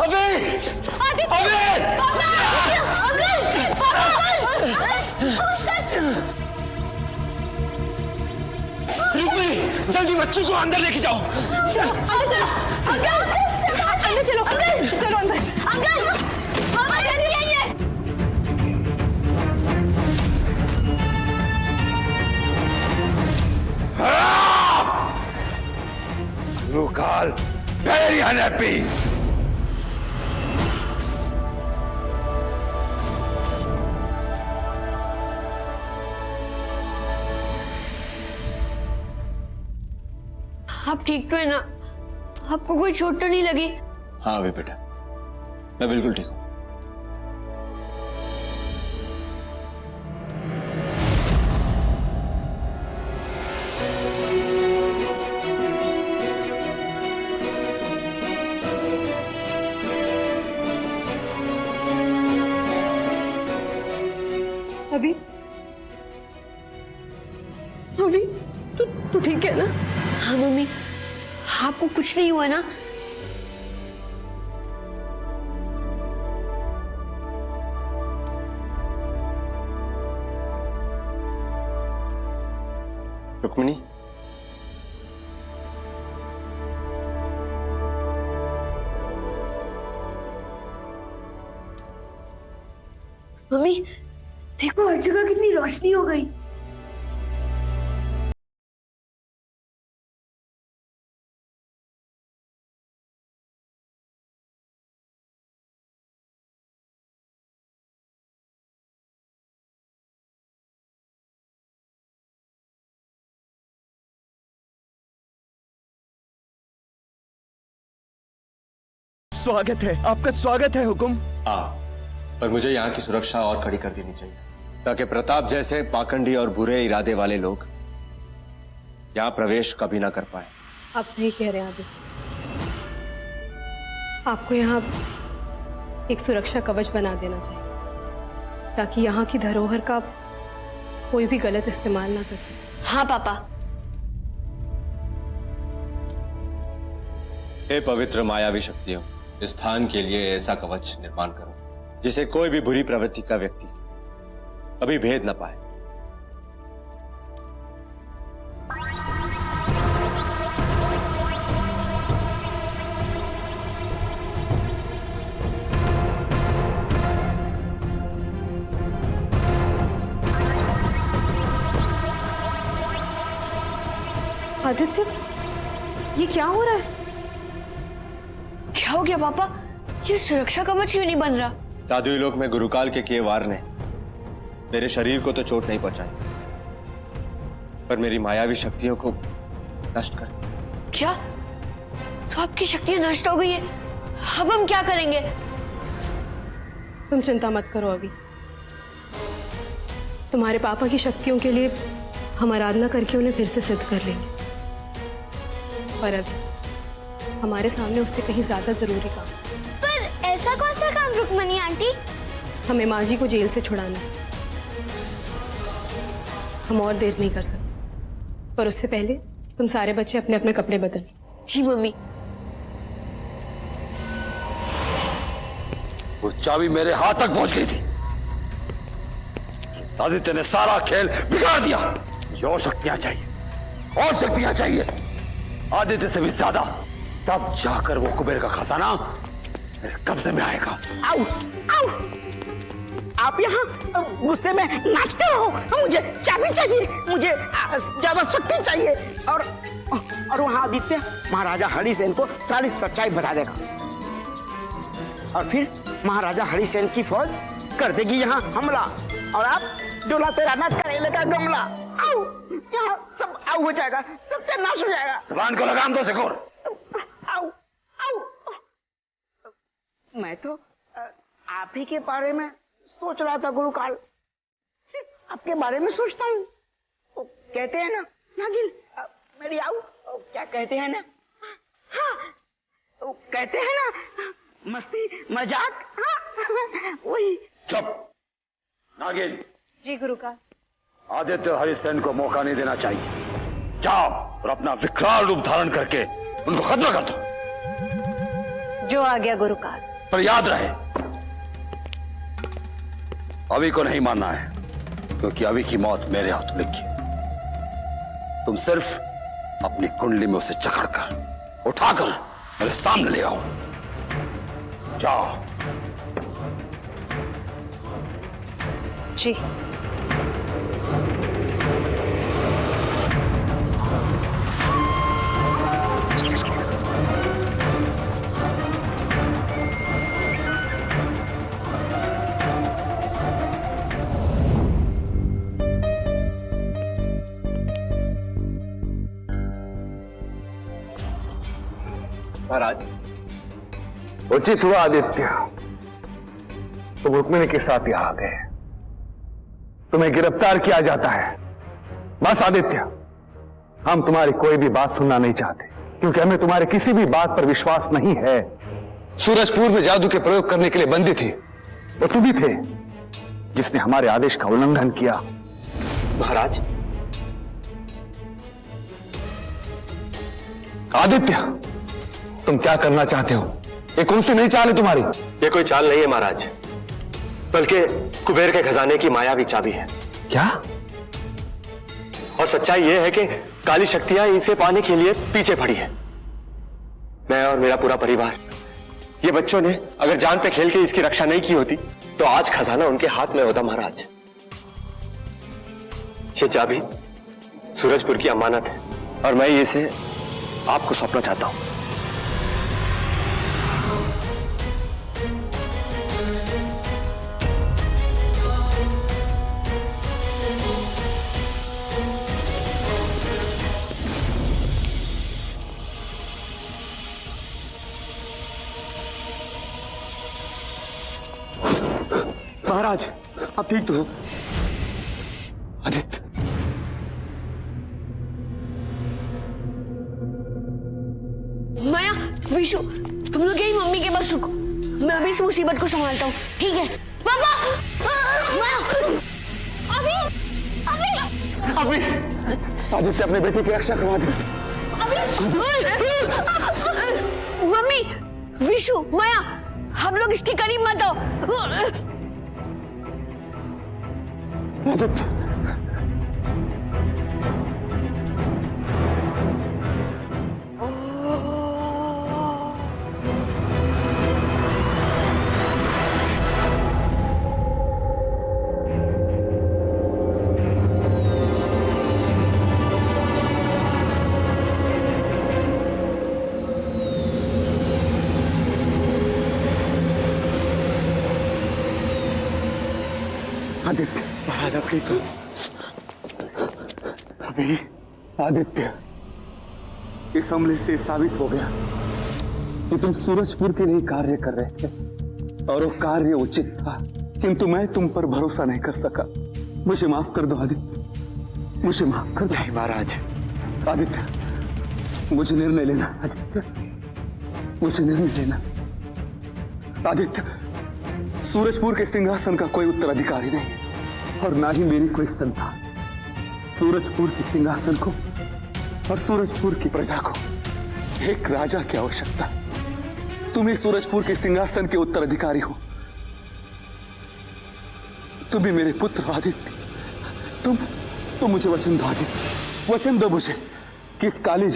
अबे अबे रुक्मिणी, जल्दी बच्चों को अंदर लेके जाओ। चलो अंदर चलो, चलो अंदर। अंकल मामा चली गई है। गुरुकाल very unhappy. आप ठीक तो है ना? आपको कोई चोट तो नहीं लगी? हाँ अभी बेटा, मैं बिल्कुल ठीक हूँ। अभी अभी तू ठीक है ना? हाँ मम्मी, आपको कुछ नहीं हुआ ना? रुक्मिणी, मम्मी देखो हर जगह कितनी रोशनी हो गई। स्वागत है, आपका स्वागत है हुकुम। पर मुझे यहाँ की सुरक्षा और कड़ी कर देनी चाहिए, ताकि प्रताप जैसे पाखंडी और बुरे इरादे वाले लोग यहाँ प्रवेश कभी ना कर पाए। आप सही कह रहे हैं आदित्य, आपको यहाँ एक सुरक्षा कवच बना देना चाहिए, ताकि यहाँ की धरोहर का कोई भी गलत इस्तेमाल ना कर सके। हाँ पापा। हे पवित्र मायावी शक्तियों, इस स्थान के लिए ऐसा कवच निर्माण करो जिसे कोई भी बुरी प्रवृत्ति का व्यक्ति कभी भेद न पाए। आदित्य, ये क्या हो रहा है? क्या हो गया पापा? ये सुरक्षा कवच क्यों नहीं बन रहा? जादुई लोक में गुरुकाल के किए वार ने मेरे शरीर को तो चोट नहीं पहुंचाई, पर मेरी मायावी शक्तियों को नष्ट कर दिया। क्या? तो आपकी शक्तियां नष्ट हो गई है? अब हम क्या करेंगे? तुम चिंता मत करो, अभी तुम्हारे पापा की शक्तियों के लिए हम आराधना करके उन्हें फिर से सिद्ध कर लेंगे। पर अभी हमारे सामने उससे कहीं ज्यादा जरूरी काम। पर ऐसा कौन सा काम रुक्मिणी आंटी? हमें माँ जी को जेल से छुड़ाना है। हम और देर नहीं कर सकते, पर उससे पहले तुम सारे बच्चे अपने अपने कपड़े बदल। जी मम्मी। वो चाबी मेरे हाथ तक पहुंच गई थी। आदित्य ने सारा खेल बिगाड़ दिया। मुझे और शक्तियां चाहिए, और शक्तियां चाहिए, आदित्य से भी ज्यादा। तब जाकर वो कुबेर का खजाना मेरे कब्जे में आएगा। आओ, आओ। आप यहाँ गुस्से में नाचते रहो। मुझे चाबी चाहिए, मुझे ज्यादा शक्ति चाहिए। और वहां आदित्य महाराजा हरिसेन को सारी सच्चाई बता देगा, और फिर महाराजा हरिसेन की फौज कर देगी यहाँ हमला, और आप डोला तेरा नाच करेले का गमला। आओ, यहाँ सब आओ हो जाएगा, सत्यानाश हो जाएगा। जबान को लगाम दो सिकोर। आओ, आओ। मैं तो आप ही के बारे में सोच रहा था गुरुकाल, सिर्फ आपके बारे में सोचता हूँ। वो कहते हैं ना नागिन, मेरी आओ, क्या कहते हैं ना, हाँ वो कहते हैं ना मस्ती मजाक, हाँ वही। चुप नागिन। जी गुरुकाल। आदित्य हरिसेन को मौका नहीं देना चाहिए। जाओ और अपना विकराल रूप धारण करके उनको खत्म कर दो। जो आ गया गुरुकाल। पर याद रहे, अभी को नहीं मानना है, क्योंकि अभी की मौत मेरे हाथों लिखी। तुम सिर्फ अपनी कुंडली में उसे जकड़कर उठाकर मेरे सामने ले आओ। जाओ। जी। महाराज, उचित हुआ आदित्य, तुम रुक्मिणी के साथ यहां आ गए। तुम्हें गिरफ्तार किया जाता है। बस आदित्य, हम तुम्हारी कोई भी बात सुनना नहीं चाहते, क्योंकि हमें तुम्हारे किसी भी बात पर विश्वास नहीं है। सूरजपुर में जादू के प्रयोग करने के लिए बंदी थी, वो तुम ही थे जिसने हमारे आदेश का उल्लंघन किया। महाराज, आदित्य, तुम क्या करना चाहते हो? ये कौन सी नई चाल है तुम्हारी? ये कोई चाल नहीं है महाराज, बल्कि कुबेर के खजाने की मायावी चाबी है। क्या? और सच्चाई यह है कि काली शक्तियां इसे पाने के लिए पीछे पड़ी है। मैं और मेरा पूरा परिवार, ये बच्चों ने अगर जान पे खेल के इसकी रक्षा नहीं की होती तो आज खजाना उनके हाथ में होता। महाराज, ये चाबी सूरजपुर की अमानत है और मैं इसे आपको सौंपना चाहता हूं। महाराज, आप ठीक तो हो? आदित्य, माया, विशु, तुम लोग यही मम्मी के पास रुको, मैं अभी इस मुसीबत को संभालता हूँ। ठीक है पापा? माया, अभी आदित्य, अपने बेटे की रक्षा करवा दे। मम्मी, विशु, माया, हम लोग इसके करीब मत आओ। आदित्य, आदित्य, महाराज आप ठीक हो? अभी आदित्य, इस हमले से साबित हो गया कि तुम सूरजपुर के लिए कार्य कर रहे थे और वो कार्य उचित था, किंतु मैं तुम पर भरोसा नहीं कर सका। मुझे माफ कर दो आदित्य, मुझे माफ कर दो। नहीं महाराज। आदित्य, मुझे निर्णय लेना। आदित्य, मुझे निर्णय लेना। आदित्य, सूरजपुर के सिंहासन का कोई उत्तराधिकारी नहीं है और ना ही मेरी कोई संतान। सूरजपुर के सिंहासन को और सूरजपुर की प्रजा को एक राजा की आवश्यकता। तुम ही सूरजपुर के सिंहासन के उत्तराधिकारी हो। तुम ही मेरे पुत्र आदित्य। तुम मुझे वचन दो आदित्य, वचन दो मुझे कि इस काली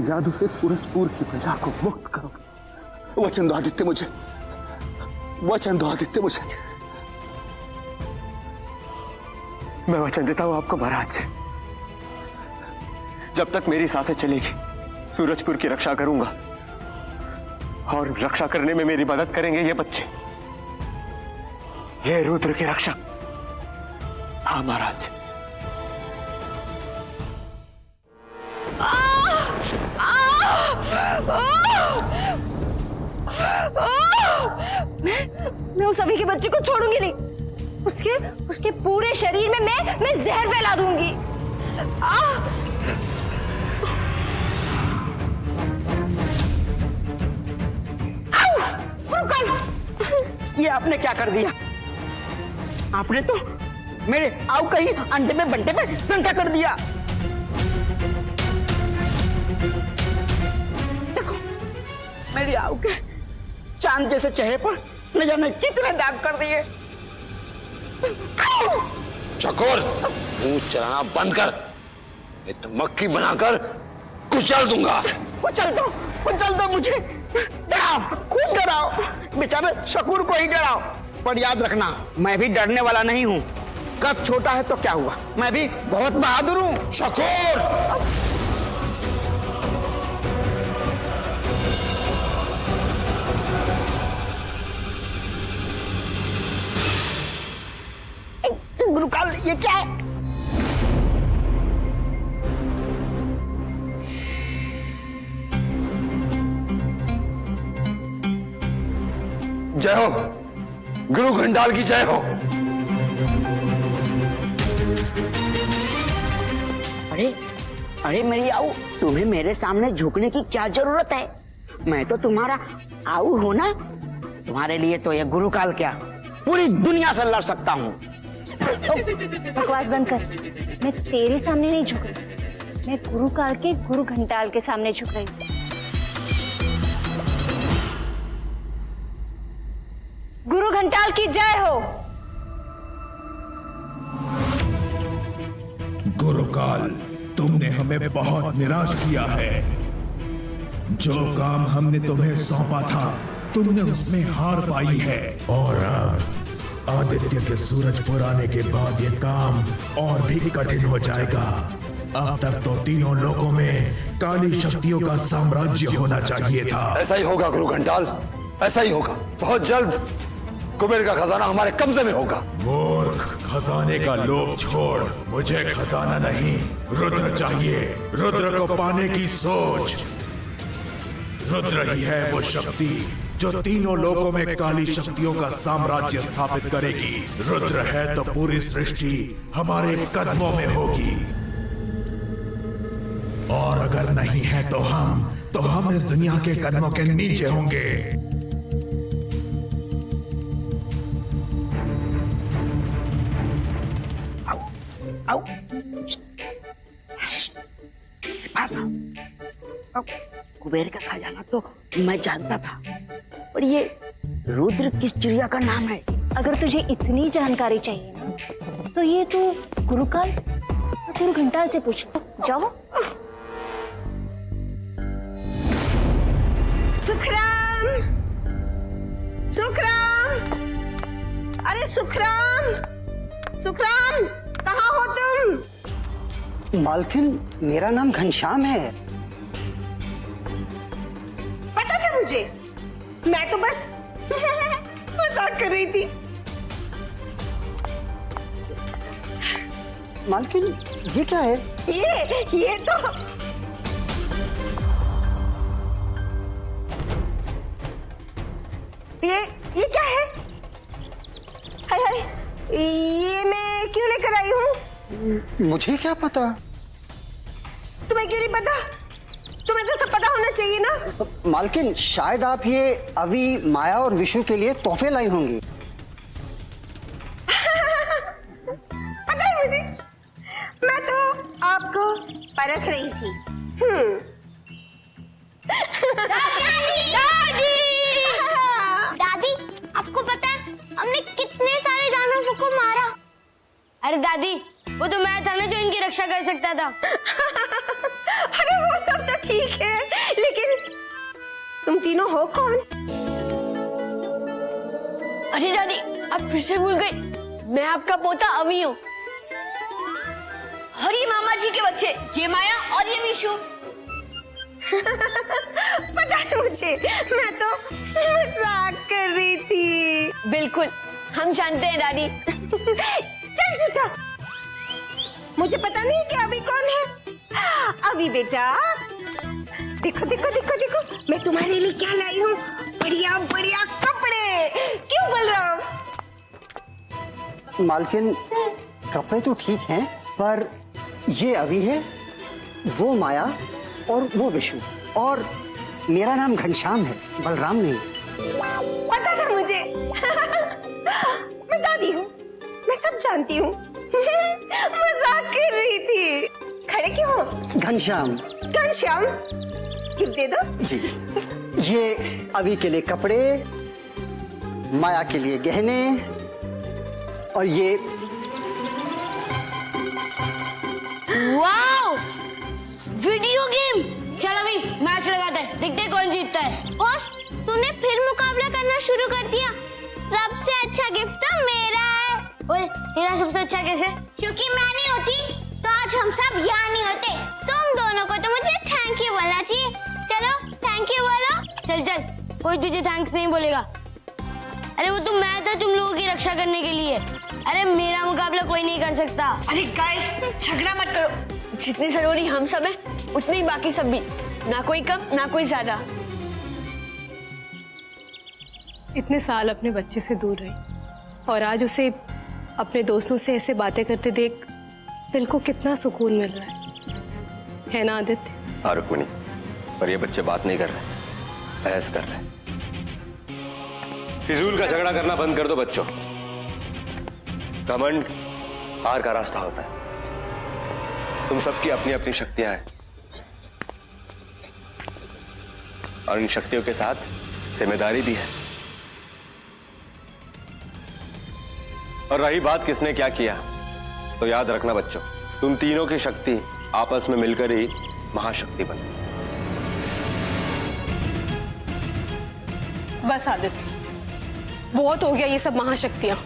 जादू से सूरजपुर की प्रजा को मुक्त करोगे। वचन दो आदित्य मुझे, वचन दो आदित्य मुझे। मैं वचन देता हूं आपको महाराज, जब तक मेरी सांसें चलेगी सूरजपुर की रक्षा करूंगा और रक्षा करने में मेरी मदद करेंगे ये बच्चे, ये रुद्र के रक्षक। हाँ महाराज। मैं उस अभी के बच्चे को छोड़ूंगी नहीं। उसके पूरे शरीर में मैं जहर फैला दूंगी। ये आपने क्या कर दिया? आपने तो मेरे आऊ कहीं अंडे में बंटे में शंका कर दिया। देखो, मेरी आऊ के चांद जैसे चेहरे पर न जाने कितने दाग कर दिए। चकोर, मुंह चलाना बंद कर, नहीं तो मक्खी बनाकर कुचल दूंगा। कुचल दो मुझे, डराओ, खूब डराओ, बेचारे शकूर को ही डराओ। पर याद रखना, मैं भी डरने वाला नहीं हूँ। कद छोटा है तो क्या हुआ, मैं भी बहुत बहादुर हूँ। शकूर, गुरुकाल, ये क्या है? जय हो, गुरु घंटाल की जय हो। अरे मेरी आऊ, तुम्हें मेरे सामने झुकने की क्या जरूरत है? मैं तो तुम्हारा आऊ हूं ना। तुम्हारे लिए तो ये गुरुकाल क्या, पूरी दुनिया से लड़ सकता हूँ। बकवास बंद कर। मैं तेरे सामने नहीं झुक रही, मैं गुरुकाल के गुरु घंटाल के सामने झुक रही हूँ। गुरु घंटाल की जय हो। गुरुकाल, तुमने हमें बहुत निराश किया है। जो काम हमने तुम्हें सौंपा था, तुमने उसमें हार पाई है। और अब आदित्य के सूरजपुर आने के बाद ये काम और भी कठिन हो जाएगा। अब तक तो तीनों लोकों में काली शक्तियों का साम्राज्य होना चाहिए था। ऐसा ही होगा गुरु घंटाल, ऐसा ही होगा। बहुत जल्द कुबेर का खजाना हमारे कब्जे में होगा। मूर्ख, खजाने का लोभ छोड़, मुझे खजाना नहीं, रुद्र चाहिए। रुद्र को पाने की सोच। रुद्र ही है वो शक्ति जो तीनों लोकों में काली शक्तियों का साम्राज्य स्थापित करेगी। रुद्र है तो पूरी सृष्टि हमारे कदमों में होगी, और अगर नहीं है तो हम इस दुनिया के कदमों के नीचे होंगे। आओ, पास आओ। अब कुबेर का खजाना तो मैं जानता था, पर ये रुद्र किस चिड़िया का नाम है? अगर तुझे इतनी जानकारी चाहिए ना, तो ये तू गुरुकाल और गुरु घंटाल से पूछ। जाओ। सुखराम, सुखराम, अरे सुखराम, सुखराम, कहाँ हो तुम? मालकिन, मेरा नाम घनश्याम है। पता था मुझे, मैं तो बस मजाक कर रही थी। मालकिन, ये क्या है? ये तो ये क्या है? हाय हाय, ये मैं क्यों लेकर आई हूँ? मुझे क्या पता? तुम्हें क्यों नहीं पता? तुम्हें तो सब पता होना चाहिए ना। मालकिन, शायद आप ये अभी माया और विशु के लिए तोहफे लाई होंगी। पता है मुझे, मैं तो आपको परख रही थी। दादी, आपको पता है हमने कितने सारे दानवों को मारा? अरे दादी, वो तो मैं था ना जो इनकी रक्षा कर सकता था। अरे वो सब तो ठीक है, लेकिन तुम तीनों हो कौन? अरे दादी, आप फिर से भूल गई, मैं आपका पोता अमी हूँ। और ये मामा जी के बच्चे, ये माया और ये विशु। पता है मुझे, मैं तो मजाक कर रही थी। बिल्कुल, हम जानते हैं दादी। चल झूठा, मुझे पता नहीं कि अभी कौन है। अभी बेटा, देखो देखो देखो देखो, मैं तुम्हारे लिए क्या लाई हूँ। बढ़िया बढ़िया कपड़े। क्यों बलराम? मालकिन, कपड़े तो ठीक हैं, पर ये अभी है, वो माया और वो विशु, और मेरा नाम घनश्याम है, बलराम नहीं। पता था मुझे। मैं दादी हूँ, मैं सब जानती हूँ। मजाक कर रही थी। खड़े क्यों हो? घनश्याम। घनश्याम, गिफ्ट दे दो। जी, ये अभी के लिए कपड़े, माया के लिए गहने, और ये वाओ, वीडियो गेम। चल अभी मैच लगाते हैं, देखते हैं कौन जीतता है। बॉस, तूने फिर मुकाबला करना शुरू कर दिया। सबसे अच्छा गिफ्ट तो मेरा है। ओए, तेरा सबसे अच्छा कैसे? क्योंकि मैं नहीं होती तो आज हम सब यहाँ नहीं होते। तुम दोनों को तो मुझे थैंक यू बोलना चाहिए। चलो थैंक यू बोलो। चल चल, कोई तुझे थैंक्स नहीं बोलेगा। अरे वो तो मैं था तुम लोगों की रक्षा करने के लिए। अरे मेरा मुकाबला कोई नहीं कर सकता। अरे गाइस, झगड़ा मत करो। जितनी जरूरी हम सब हैं, उतने ही बाकी सब भी। ना कोई कम, ना कोई ज्यादा। इतने साल अपने बच्चे से दूर रही और आज उसे अपने दोस्तों से ऐसे बातें करते देख दिल को कितना सुकून मिल रहा है ना आदित्य? हाँ रुक्मिणी, पर ये बच्चे बात नहीं कर रहे, बहस कर रहे। फिजूल का झगड़ा करना बंद कर दो बच्चों। घमंड हार का रास्ता होता है। तुम सबकी अपनी अपनी शक्तियां हैं और इन शक्तियों के साथ जिम्मेदारी भी है। और रही बात किसने क्या किया, तो याद रखना बच्चों, तुम तीनों की शक्ति आपस में मिलकर ही महाशक्ति बनी। बस आदित्य, बहुत हो गया ये सब महाशक्तियां।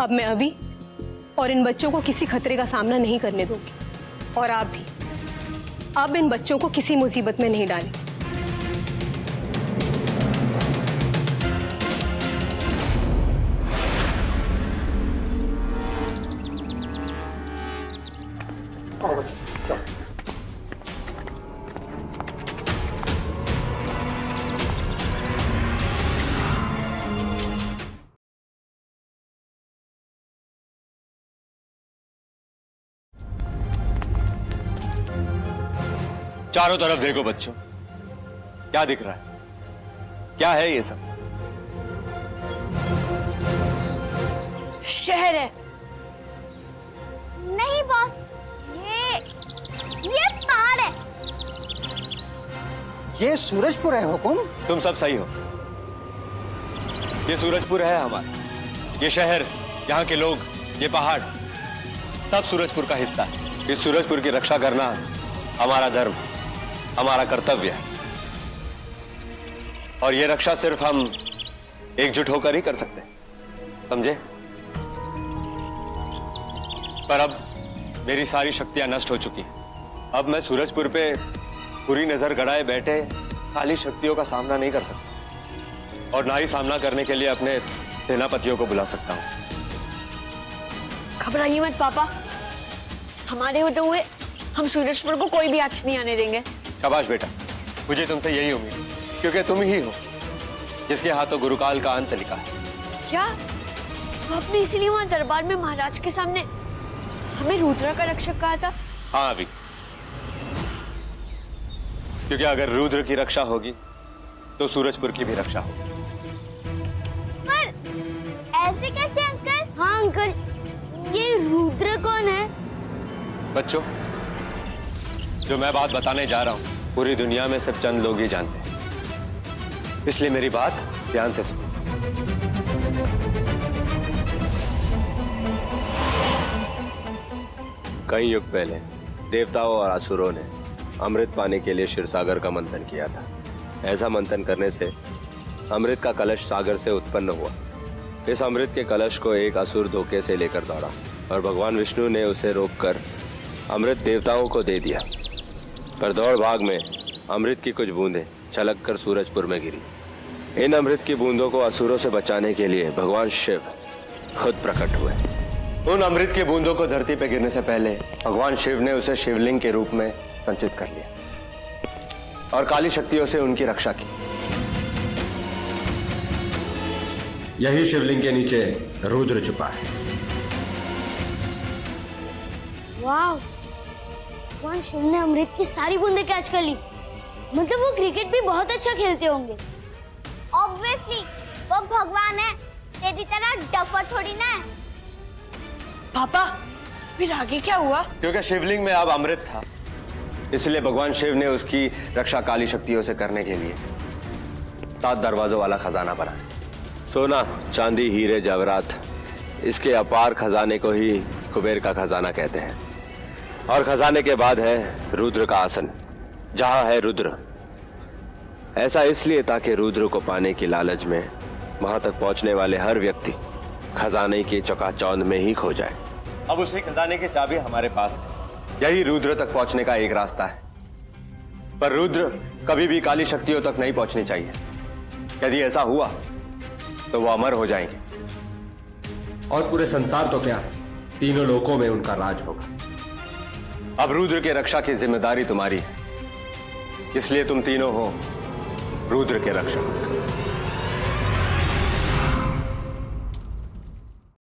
अब मैं अभी और इन बच्चों को किसी खतरे का सामना नहीं करने दूंगी और आप भी अब इन बच्चों को किसी मुसीबत में नहीं डालें। चारों तरफ देखो बच्चों, क्या दिख रहा है? क्या है ये सब? शहर है। नहीं बॉस, ये पहाड़ है। ये सूरजपुर है हुकुम। तुम सब सही हो। ये सूरजपुर है हमारा। ये शहर, यहाँ के लोग, ये पहाड़, सब सूरजपुर का हिस्सा है। इस सूरजपुर की रक्षा करना हमारा धर्म, हमारा कर्तव्य है। और ये रक्षा सिर्फ हम एकजुट होकर ही कर सकते हैं, समझे? पर अब मेरी सारी शक्तियां नष्ट हो चुकी हैं। अब मैं सूरजपुर पे पूरी नजर गड़ाए बैठे खाली शक्तियों का सामना नहीं कर सकता, और ना ही सामना करने के लिए अपने सेनापतियों को बुला सकता हूं। घबराइए मत पापा, हमारे होते हुए हम सूरजपुर को कोई भी आंच नहीं आने देंगे। शाबाश बेटा, मुझे तुमसे यही उम्मीद, क्योंकि तुम ही हो जिसके हाथों गुरुकाल का अंत लिखा है। क्या तो आपने इसीलिए वहां दरबार में महाराज के सामने हमें रुद्र का रक्षक कहा था? हाँ अभी, क्योंकि अगर रुद्र की रक्षा होगी तो सूरजपुर की भी रक्षा होगी। पर ऐसे कैसे अंकल? हाँ अंकल, ये रुद्र कौन है? बच्चों, जो मैं बात बताने जा रहा हूं पूरी दुनिया में सिर्फ चंद लोग ही जानते हैं, इसलिए मेरी बात ध्यान से सुनो। कई युग पहले देवताओं और असुरों ने अमृत पाने के लिए क्षीरसागर का मंथन किया था। ऐसा मंथन करने से अमृत का कलश सागर से उत्पन्न हुआ। इस अमृत के कलश को एक असुर धोखे से लेकर दौड़ा और भगवान विष्णु ने उसे रोककर अमृत देवताओं को दे दिया। पर दौड़ भाग में अमृत की कुछ बूंदें छलककर सूरजपुर में गिरी। इन अमृत की बूंदों को असुरों से बचाने के लिए भगवान शिव खुद प्रकट हुए। उन अमृत की बूंदों को धरती पर गिरने से पहले भगवान शिव ने उसे शिवलिंग के रूप में संचित कर लिया और काली शक्तियों से उनकी रक्षा की। यही शिवलिंग के नीचे रुद्र छुपा है। वाह, भगवान शिव ने अमृत की सारी बूंदें कैच कर ली। मतलब वो क्रिकेट भी बहुत अच्छा खेलते होंगे। ऑब्वियसली, वो भगवान है, तेरी तरह डफर थोड़ी ना है। पापा, फिर आगे क्या हुआ? क्योंकि शिवलिंग में अब अमृत था इसलिए भगवान शिव ने उसकी रक्षा काली शक्तियों से करने के लिए 7 दरवाजों वाला खजाना बनाया। सोना, चांदी, हीरे, जवाहरात, इसके अपार खजाने को ही कुबेर का खजाना कहते हैं। और खजाने के बाद है रुद्र का आसन, जहां है रुद्र। ऐसा इसलिए ताकि रुद्र को पाने की लालच में वहां तक पहुंचने वाले हर व्यक्ति खजाने की चकाचौंध में ही खो जाए। अब उसी खजाने की चाबी हमारे पास है। यही रुद्र तक पहुंचने का एक रास्ता है, पर रुद्र कभी भी काली शक्तियों तक नहीं पहुंचनी चाहिए। यदि ऐसा हुआ तो वो अमर हो जाएंगे और पूरे संसार तो क्या, तीनों लोकों में उनका राज होगा। अब रुद्र के रक्षा की जिम्मेदारी तुम्हारी है, इसलिए तुम तीनों हो रुद्र के रक्षक।